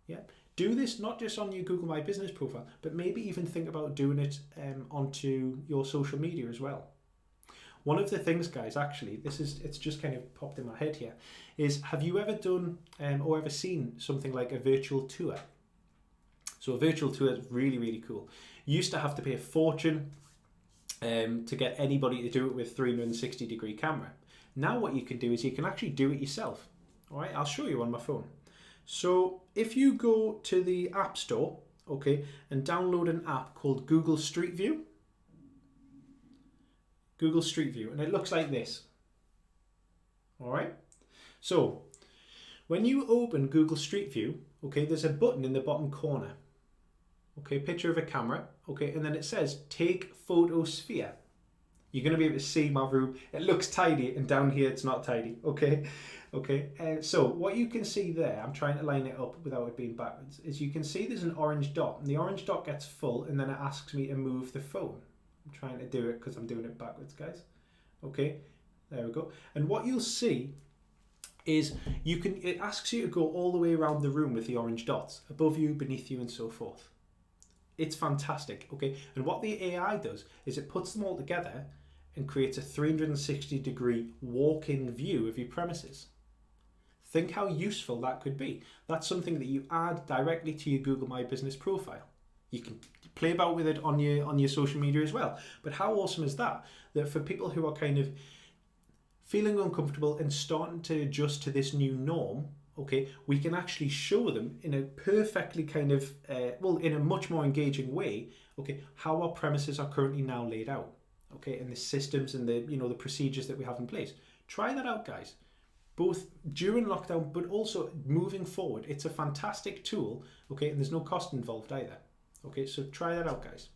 Yeah, do this not just on your Google My Business profile, but maybe even think about doing it onto your social media as well. One of the things, guys, actually, it's just kind of popped in my head here, is have you ever done or ever seen something like a virtual tour? So a virtual tour is really, really cool. You used to have to pay a fortune to get anybody to do it with 360-degree camera. Now what you can do is you can actually do it yourself. All right, I'll show you on my phone. So if you go to the App Store, okay, and download an app called Google Street View, and it looks like this. All right, so when you open Google Street View, okay, there's a button in the bottom corner, okay, picture of a camera, okay, and then it says take photo sphere. You're going to be able to see my room. It looks tidy, and down here it's not tidy, okay? So what you can see there, I'm trying to line it up without it being backwards, is you can see there's an orange dot, and the orange dot gets full, and then it asks me to move the phone. I'm trying to do it because I'm doing it backwards, guys. Okay, there we go. And what you'll see is it asks you to go all the way around the room with the orange dots, above you, beneath you, and so forth. It's fantastic, okay? And what the AI does is it puts them all together and creates a 360-degree walk-in view of your premises. Think how useful that could be. That's something that you add directly to your Google My Business profile. You can play about with it on your social media as well. But how awesome is that? That for people who are kind of feeling uncomfortable and starting to adjust to this new norm, okay, we can actually show them in a perfectly kind of, in a much more engaging way, okay, how our premises are currently now laid out, okay, and the systems and the procedures that we have in place. Try that out, guys, both during lockdown, but also moving forward. It's a fantastic tool, okay, and there's no cost involved either. Okay, so try that out, guys.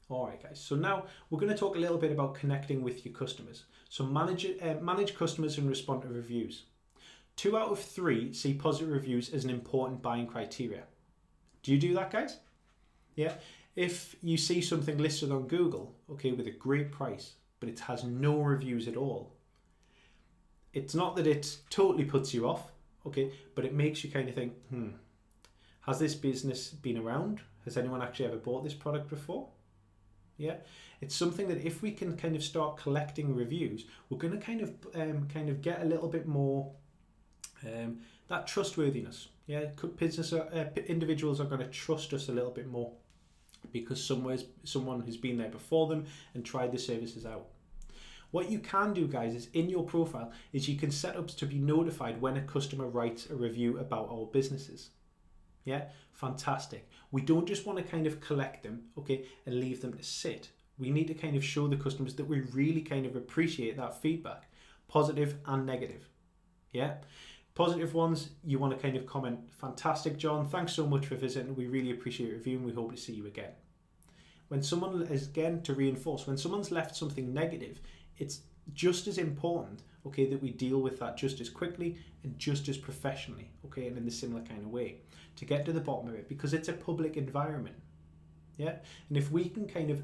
All right, guys, so now we're going to talk a little bit about connecting with your customers. So manage customers and respond to reviews. 2 out of 3 see positive reviews as an important buying criteria. Do you do that, guys? Yeah. If you see something listed on Google, okay, with a great price, but it has no reviews at all, it's not that it totally puts you off, okay, but it makes you kind of think, has this business been around? Has anyone actually ever bought this product before? Yeah, it's something that if we can kind of start collecting reviews, we're going to kind of get a little bit more that trustworthiness. Yeah, individuals are going to trust us a little bit more because someone who's been there before them and tried the services out. What you can do, guys, is in your profile is you can set up to be notified when a customer writes a review about our businesses. Yeah, fantastic. We don't just want to kind of collect them, okay, and leave them to sit. We need to kind of show the customers that we really kind of appreciate that feedback, positive and negative. Yeah, positive ones, you want to kind of comment, fantastic, John, thanks so much for visiting. We really appreciate your review and we hope to see you again. When someone is, again, to reinforce, when someone's left something negative, it's just as important, okay, that we deal with that just as quickly and just as professionally, okay, and in the similar kind of way to get to the bottom of it, because it's a public environment. Yeah, and if we can kind of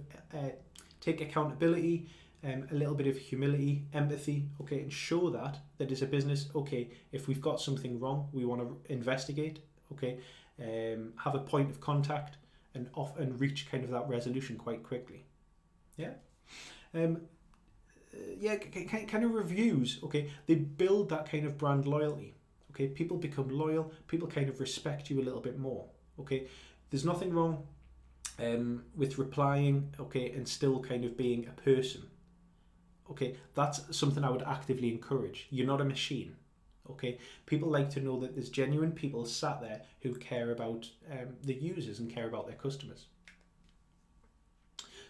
take accountability, a little bit of humility, empathy, okay, and show that as a business, okay, if we've got something wrong, we want to investigate, okay, have a point of contact and reach kind of that resolution quite quickly. Yeah. Kind of reviews, okay, they build that kind of brand loyalty. Okay, people become loyal, people kind of respect you a little bit more. Okay, there's nothing wrong with replying, okay, and still kind of being a person. Okay, that's something I would actively encourage. You're not a machine. Okay, people like to know that there's genuine people sat there who care about the users and care about their customers.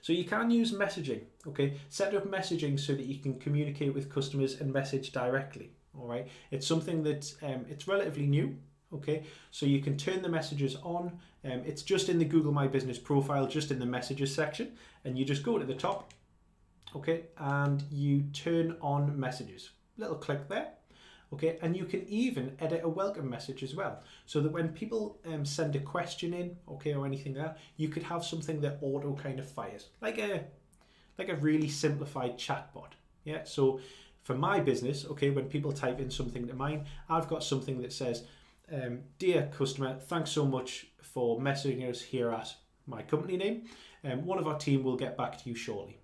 So you can use messaging, okay? Set up messaging so that you can communicate with customers and message directly, all right? It's something that it's relatively new, okay? So you can turn the messages on. It's just in the Google My Business profile, just in the messages section, and you just go to the top, okay? And you turn on messages. Little click there. Okay, and you can even edit a welcome message as well, so that when people send a question in, okay, or anything like that, you could have something that auto kind of fires, like a really simplified chatbot. Yeah, so for my business, okay, when people type in something to mine, I've got something that says, "Dear customer, thanks so much for messaging us here at my company name. One of our team will get back to you shortly."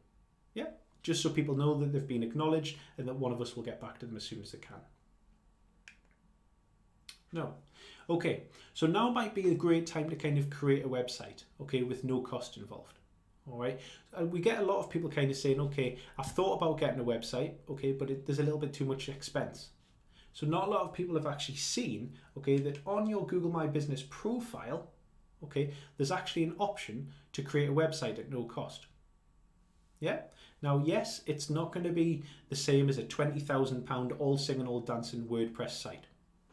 Yeah, just so people know that they've been acknowledged and that one of us will get back to them as soon as they can. No. Okay, so now might be a great time to kind of create a website, okay, with no cost involved. All right, and we get a lot of people kind of saying, okay, I've thought about getting a website, okay, but there's a little bit too much expense. So not a lot of people have actually seen, okay, that on your Google My Business profile, okay, there's actually an option to create a website at no cost. Yeah. Now, yes, it's not going to be the same as a £20,000 all singing, all dancing WordPress site.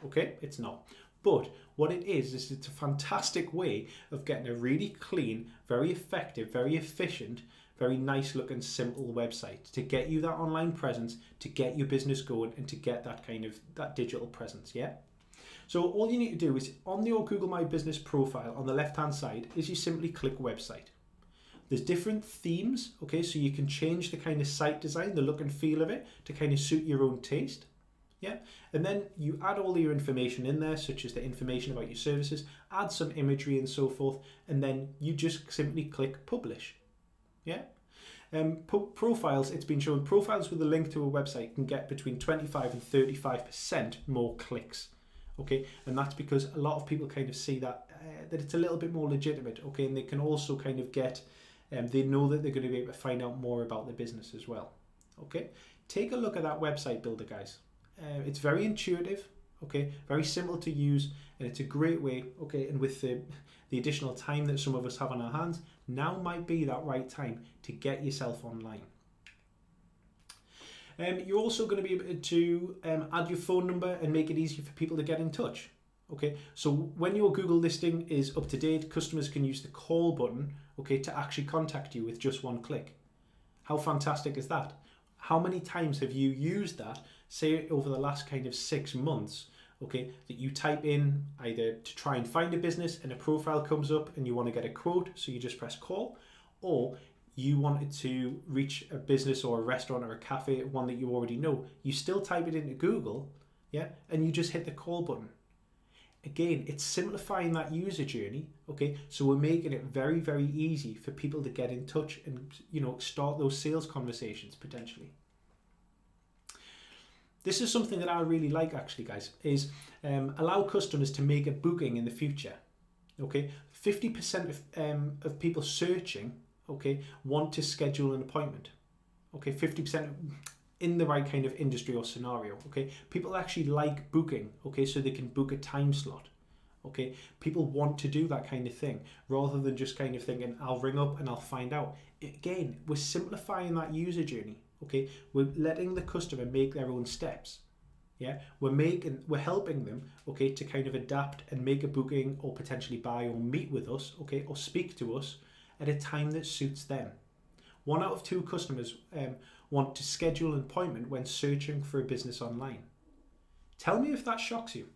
Okay, it's not. But what it is it's a fantastic way of getting a really clean, very effective, very efficient, very nice looking, simple website to get you that online presence, to get your business going, and to get that kind of that digital presence. Yeah. So all you need to do is on your Google My Business profile on the left hand side is you simply click website. There's different themes, okay, so you can change the kind of site design, the look and feel of it to kind of suit your own taste. Yeah, and then you add all your information in there, such as the information about your services, add some imagery and so forth, and then you just simply click publish. Yeah, profiles, it's been shown, profiles with a link to a website can get between 25 and 35% more clicks. Okay, and that's because a lot of people kind of see that that it's a little bit more legitimate. Okay, and they can also kind of get, they know that they're going to be able to find out more about the business as well. Okay, take a look at that website builder, guys. It's very intuitive, okay, very simple to use, and it's a great way, okay, and with the additional time that some of us have on our hands, now might be that right time to get yourself online. You're also going to be able to add your phone number and make it easier for people to get in touch. Okay, so when your Google listing is up to date, customers can use the call button, okay, to actually contact you with just one click. How fantastic is that? How many times have you used that, say over the last kind of 6 months, okay, that you type in either to try and find a business and a profile comes up and you want to get a quote, so you just press call, or you wanted to reach a business or a restaurant or a cafe, one that you already know, you still type it into Google, yeah, and you just hit the call button. Again, it's simplifying that user journey, okay, so we're making it very, very easy for people to get in touch and, you know, start those sales conversations potentially. This is something that I really like actually, guys, is allow customers to make a booking in the future. Okay, 50% of people searching, okay, want to schedule an appointment. Okay, 50% in the right kind of industry or scenario. Okay, people actually like booking. Okay, so they can book a time slot. Okay, people want to do that kind of thing rather than just kind of thinking, I'll ring up and I'll find out. Again, we're simplifying that user journey. Okay, we're letting the customer make their own steps. Yeah, we're helping them, okay, to kind of adapt and make a booking or potentially buy or meet with us, okay, or speak to us at a time that suits them. 1 out of 2 customers want to schedule an appointment when searching for a business online. Tell me if that shocks you.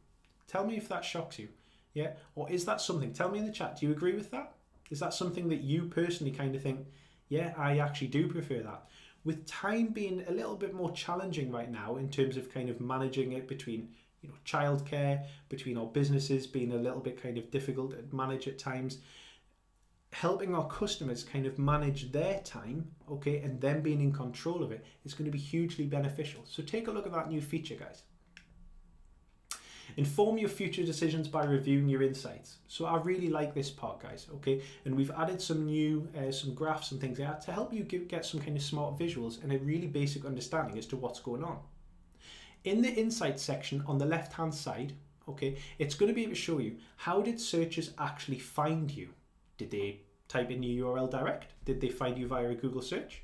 Tell me if that shocks you. Yeah, or is that something? Tell me in the chat. Do you agree with that? Is that something that you personally kind of think, yeah, I actually do prefer that? With time being a little bit more challenging right now in terms of kind of managing it between, you know, childcare, between our businesses being a little bit kind of difficult to manage at times, helping our customers kind of manage their time, okay, and them being in control of it is going to be hugely beneficial. So take a look at that new feature, guys. Inform your future decisions by reviewing your insights. So I really like this part, guys, okay? And we've added some new, some graphs and things like that to help you get some kind of smart visuals and a really basic understanding as to what's going on. In the insights section on the left-hand side, okay, it's going to be able to show you how did searchers actually find you? Did they type in your URL direct? Did they find you via a Google search?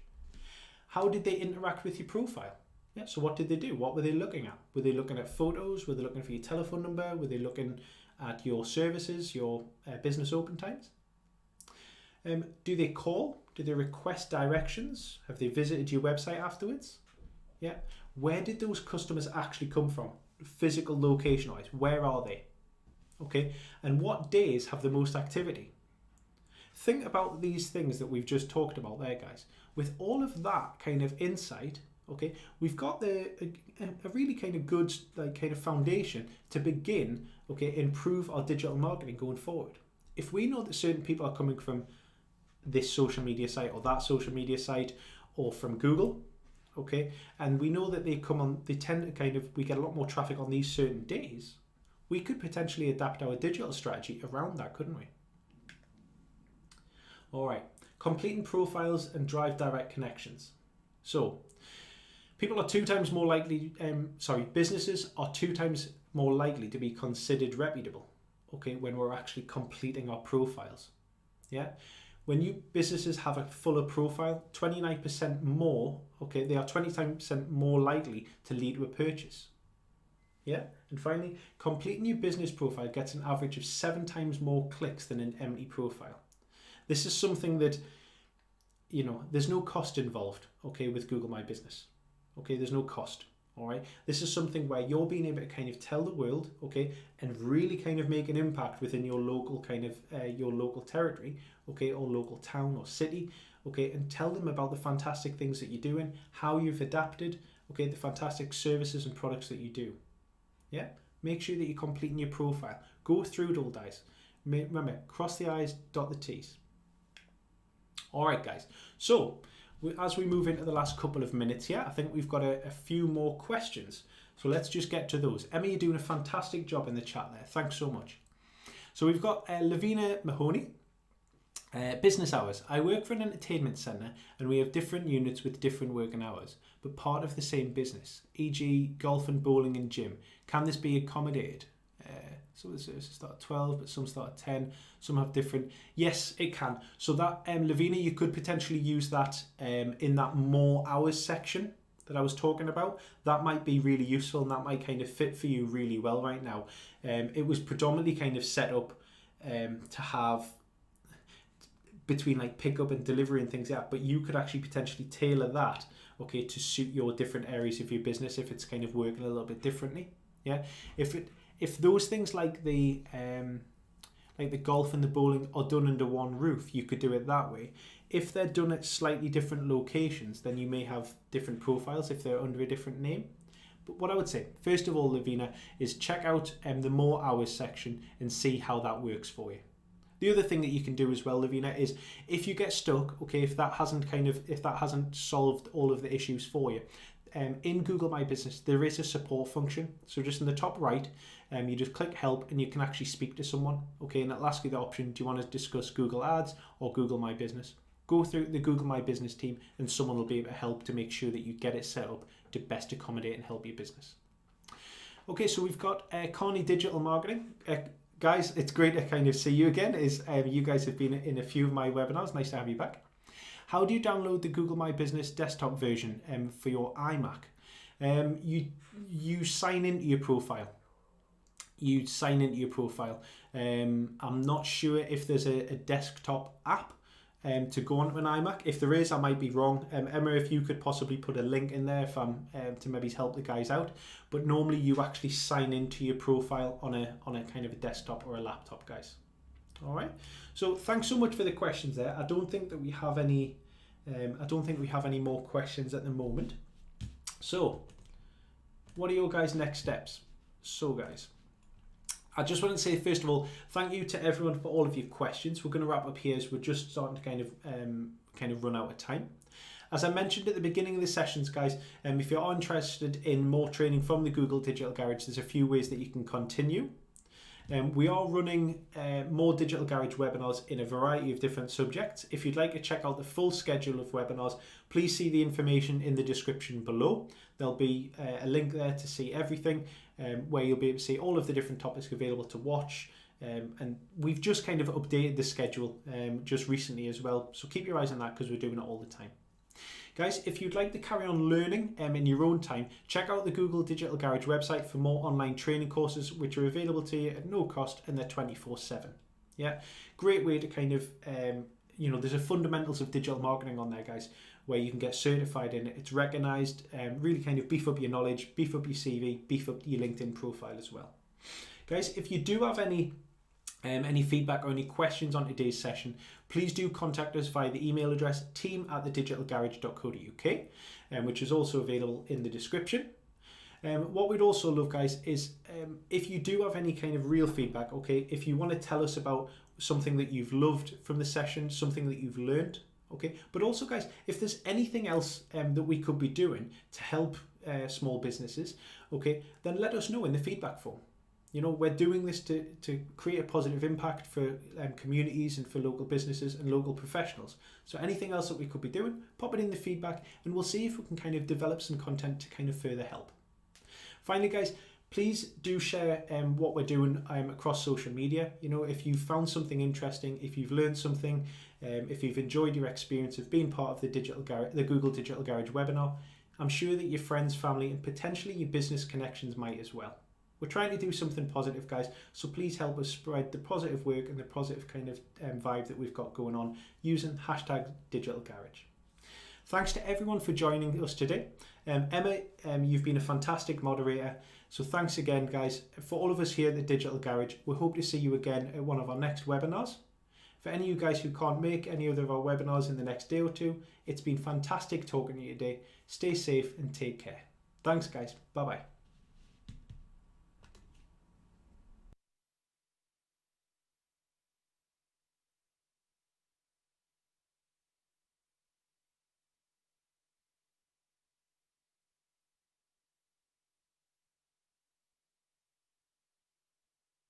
How did they interact with your profile? Yeah, so what did they do? What were they looking at? Were they looking at photos? Were they looking for your telephone number? Were they looking at your services, your business open times? Do they call? Do they request directions? Have they visited your website afterwards? Yeah. Where did those customers actually come from? Physical location wise, where are they? Okay. And what days have the most activity? Think about these things that we've just talked about there, guys. With all of that kind of insight, okay, we've got a really kind of good kind of foundation to begin, okay, improve our digital marketing going forward. If we know that certain people are coming from this social media site or that social media site or from Google, okay, and we know that they tend to kind of, we get a lot more traffic on these certain days, we could potentially adapt our digital strategy around that, couldn't we? All right, completing profiles and drive direct connections. So people are 2 times more likely, businesses are 2 times more likely to be considered reputable, okay, when we're actually completing our profiles. Yeah. When you businesses have a fuller profile, 29% more, okay, they are 29% more likely to lead to a purchase. Yeah. And finally, completing your business profile gets an average of 7 times more clicks than an empty profile. This is something that, you know, there's no cost involved, okay, with Google My Business. Okay, there's no cost. All right. This is something where you're being able to kind of tell the world, okay, and really kind of make an impact within your local kind of your local territory, okay, or local town or city, okay, and tell them about the fantastic things that you're doing, how you've adapted, okay, the fantastic services and products that you do. Yeah. Make sure that you're completing your profile. Go through it all, guys. Remember, cross the I's, dot the T's. All right, guys. So as we move into the last couple of minutes here, I think we've got a few more questions. So let's just get to those. Emma, you're doing a fantastic job in the chat there. Thanks so much. So we've got Lavina Mahoney. Business hours. I work for an entertainment centre and we have different units with different working hours, but part of the same business, e.g. golf and bowling and gym. Can this be accommodated? So the services start at 12, but some start at 10. Some have different. Yes, it can. So that, Lavina, you could potentially use that in that more hours section that I was talking about. That might be really useful and that might kind of fit for you really well right now. It was predominantly kind of set up to have between like pickup and delivery and things like that, but you could actually potentially tailor that, okay, to suit your different areas of your business if it's kind of working a little bit differently. Yeah, if those things like the golf and the bowling are done under one roof, you could do it that way. If they're done at slightly different locations, then you may have different profiles if they're under a different name. But what I would say, first of all, Lavina, is check out the more hours section and see how that works for you. The other thing that you can do as well, Lavina, is if you get stuck, okay, if that hasn't solved all of the issues for you, in Google My Business, there is a support function. So just in the top right, you just click help and you can actually speak to someone, okay, and it'll ask you the option, do you want to discuss Google Ads or Google My Business? Go through the Google My Business team and someone will be able to help to make sure that you get it set up to best accommodate and help your business. Okay, so we've got Carney Digital Marketing. Guys, it's great to kind of see you again. You guys have been in a few of my webinars. Nice to have you back. How do you download the Google My Business desktop version for your iMac? You sign into your profile. I'm not sure if there's a desktop app to go onto an iMac. If there is, I might be wrong. Emma, if you could possibly put a link in there to maybe help the guys out. But normally you actually sign into your profile on a kind of a desktop or a laptop, guys. All right. So thanks so much for the questions there. I don't think we have any more questions at the moment. So what are your guys' next steps? So guys, I just want to say, first of all, thank you to everyone for all of your questions. We're going to wrap up here as we're just starting to kind of run out of time. As I mentioned at the beginning of the sessions, guys, if you're interested in more training from the Google Digital Garage, there's a few ways that you can continue. We are running more Digital Garage webinars in a variety of different subjects. If you'd like to check out the full schedule of webinars, please see the information in the description below. There'll be a link there to see everything, where you'll be able to see all of the different topics available to watch, And we've just kind of updated the schedule just recently as well. So keep your eyes on that because we're doing it all the time. Guys, if you'd like to carry on learning in your own time, check out the Google Digital Garage website for more online training courses, which are available to you at no cost and they're 24/7. Yeah, great way to kind of, there's a fundamentals of digital marketing on there, guys, where you can get certified in it. It's recognized, really kind of beef up your knowledge, beef up your CV, beef up your LinkedIn profile as well. Guys, if you do have any feedback or any questions on today's session, please do contact us via the email address team@thedigitalgarage.co.uk, which is also available in the description. What we'd also love, guys, is if you do have any kind of real feedback, okay, if you want to tell us about something that you've loved from the session, something that you've learned, okay, but also, guys, if there's anything else that we could be doing to help small businesses, okay, then let us know in the feedback form. We're doing this to create a positive impact for communities and for local businesses and local professionals. So anything else that we could be doing, pop it in the feedback and we'll see if we can kind of develop some content to kind of further help. Finally, guys, please do share what we're doing across social media. If you've found something interesting, if you've learned something, if you've enjoyed your experience of being part of the Google Digital Garage webinar, I'm sure that your friends, family, and potentially your business connections might as well. We're trying to do something positive, guys, so please help us spread the positive work and the positive kind of vibe that we've got going on using #DigitalGarage. Thanks to everyone for joining us today. Emma, you've been a fantastic moderator, so thanks again, guys. For all of us here at the Digital Garage, we hope to see you again at one of our next webinars. For any of you guys who can't make any of our webinars in the next day or two, it's been fantastic talking to you today. Stay safe and take care. Thanks, guys. Bye-bye.